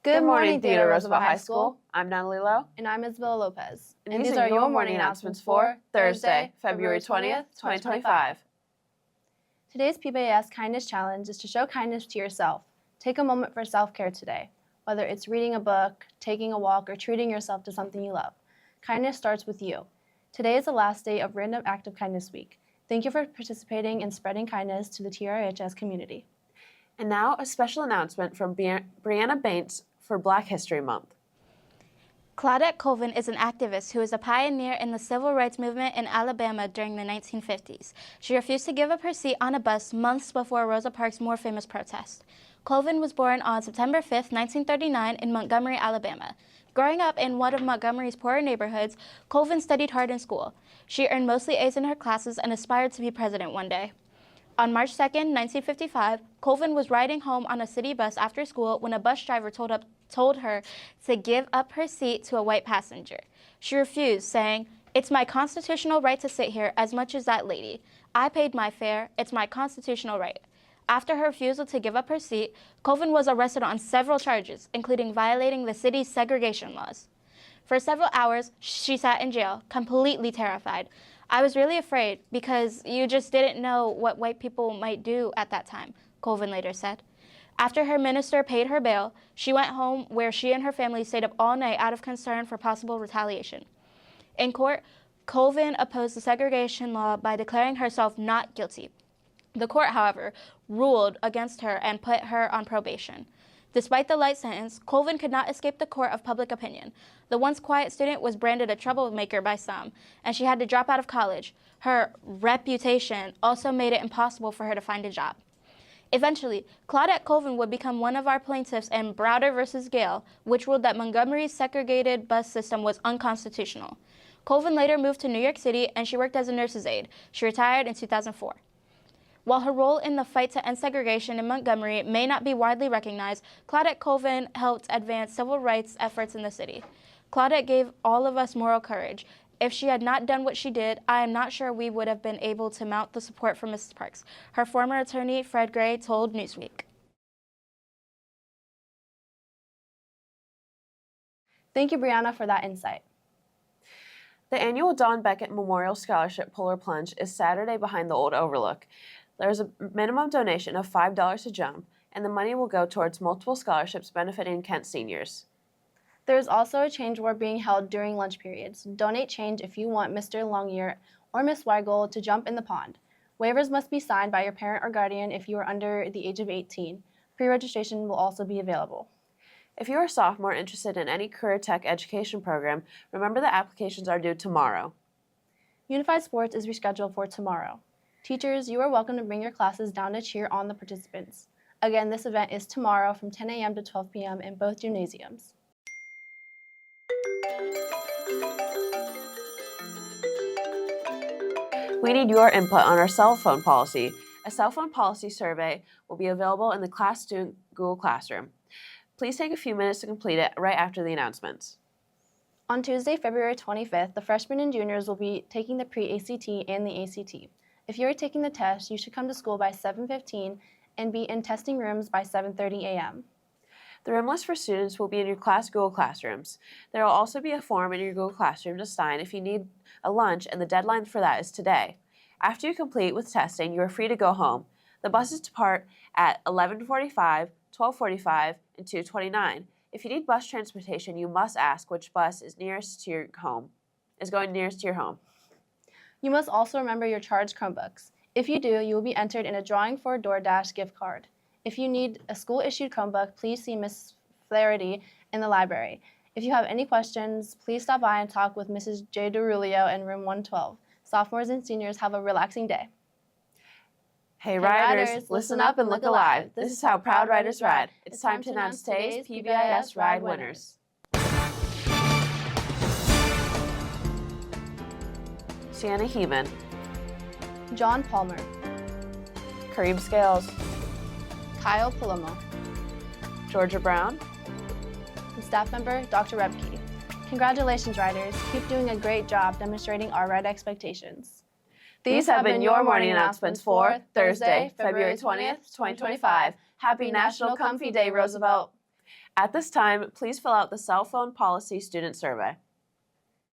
Good morning, Theodore, Roosevelt High School. I'm Natalie Lowe. And I'm Isabella Lopez. And these are your morning announcements for Thursday, February 20th, 2025. Today's PBS Kindness Challenge is to show kindness to yourself. Take a moment for self-care today, whether it's reading a book, taking a walk, or treating yourself to something you love. Kindness starts with you. Today is the last day of Random Act of Kindness Week. Thank you for participating and spreading kindness to the TRHS community. And now a special announcement from Brianna Baints for Black History Month. Claudette Colvin is an activist who was a pioneer in the civil rights movement in Alabama during the 1950s. She refused to give up her seat on a bus months before Rosa Parks' more famous protest. Colvin was born on September 5, 1939 in Montgomery, Alabama. Growing up in one of Montgomery's poorer neighborhoods, Colvin studied hard in school. She earned mostly A's in her classes and aspired to be president one day. On March 2, 1955, Colvin was riding home on a city bus after school when a bus driver told her to give up her seat to a white passenger. She refused, saying, "It's my constitutional right to sit here as much as that lady. I paid my fare. It's my constitutional right." After her refusal to give up her seat, Colvin was arrested on several charges, including violating the city's segregation laws. For several hours, she sat in jail, completely terrified. "I was really afraid because you just didn't know what white people might do at that time," Colvin later said. After her minister paid her bail, she went home where she and her family stayed up all night out of concern for possible retaliation. In court, Colvin opposed the segregation law by declaring herself not guilty. The court, however, ruled against her and put her on probation. Despite the light sentence, Colvin could not escape the court of public opinion. The once quiet student was branded a troublemaker by some, and she had to drop out of college. Her reputation also made it impossible for her to find a job. Eventually, Claudette Colvin would become one of our plaintiffs in Browder v. Gale, which ruled that Montgomery's segregated bus system was unconstitutional. Colvin later moved to New York City, and she worked as a nurse's aide. She retired in 2004. While her role in the fight to end segregation in Montgomery may not be widely recognized, Claudette Colvin helped advance civil rights efforts in the city. Claudette gave all of us moral courage. If she had not done what she did, I am not sure we would have been able to mount the support from Mrs. Parks, her former attorney, Fred Gray, told Newsweek. Thank you, Brianna, for that insight. The annual Don Beckett Memorial Scholarship Polar Plunge is Saturday behind the Old Overlook. There's a minimum donation of $5 to jump, and the money will go towards multiple scholarships benefiting Kent seniors. There is also a change war being held during lunch periods. Donate change if you want Mr. Longyear or Miss Weigel to jump in the pond. Waivers must be signed by your parent or guardian if you are under the age of 18. Pre-registration will also be available. If you are a sophomore interested in any career tech education program, remember that applications are due tomorrow. Unified Sports is rescheduled for tomorrow. Teachers, you are welcome to bring your classes down to cheer on the participants. Again, this event is tomorrow from 10 a.m. to 12 p.m. in both gymnasiums. We need your input on our cell phone policy. A cell phone policy survey will be available in the Class Student Google Classroom. Please take a few minutes to complete it right after the announcements. On Tuesday, February 25th, the freshmen and juniors will be taking the pre-ACT and the ACT. If you are taking the test, you should come to school by 7:15 and be in testing rooms by 7:30 a.m. The room list for students will be in your class Google Classrooms. There will also be a form in your Google Classroom to sign if you need a lunch, and the deadline for that is today. After you complete with testing, you are free to go home. The buses depart at 11:45, 12:45, and 2:29. If you need bus transportation, you must ask which bus is nearest to your home. Going nearest to your home. You must also remember your charged Chromebooks. If you do, you will be entered in a drawing for a DoorDash gift card. If you need a school-issued Chromebook, please see Ms. Flaherty in the library. If you have any questions, please stop by and talk with Mrs. J. DeRulio in room 112. Sophomores and seniors have a relaxing day. Hey riders, listen up and look alive. This is how proud riders ride. It's time to announce today's PBIS Ride winners. Sienna Heeman, John Palmer, Kareem Scales, Kyle Palomo, Georgia Brown, and staff member Dr. Rebke. Congratulations, riders. Keep doing a great job demonstrating our ride expectations. These have been your morning announcements for Thursday, February 20th, 2025. Happy National Comfy Day, Roosevelt. At this time, please fill out the cell phone policy student survey.